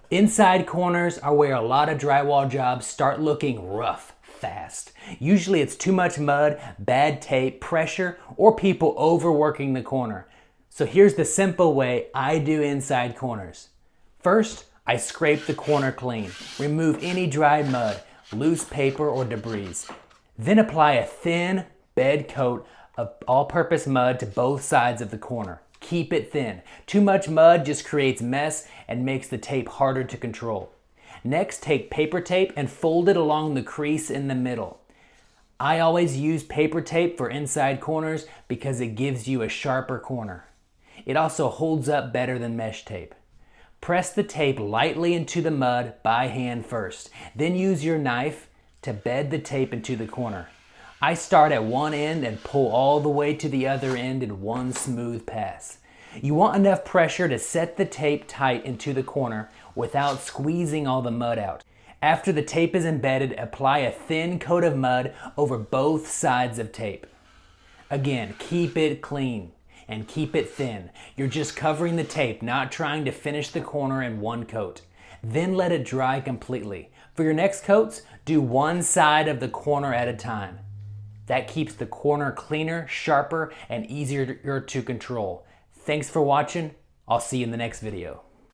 Inside corners are where a lot of drywall jobs start looking rough fast. Usually it's too much mud, bad tape, pressure, or people overworking the corner. So here's the simple way I do inside corners. First, I scrape the corner clean, remove any dried mud, loose paper, or debris. Then apply a thin bed coat of all-purpose mud to both sides of the corner. Keep it thin. Too much mud just creates mess and makes the tape harder to control. Next, take paper tape and fold it along the crease in the middle. I always use paper tape for inside corners because it gives you a sharper corner. It also holds up better than mesh tape. Press the tape lightly into the mud by hand first. Then use your knife to bed the tape into the corner. I start at one end and pull all the way to the other end in one smooth pass. You want enough pressure to set the tape tight into the corner without squeezing all the mud out. After the tape is embedded, apply a thin coat of mud over both sides of tape. Again, keep it clean and keep it thin. You're just covering the tape, not trying to finish the corner in one coat. Then let it dry completely. For your next coats, do one side of the corner at a time. That keeps the corner cleaner, sharper, and easier to control. Thanks for watching. I'll see you in the next video.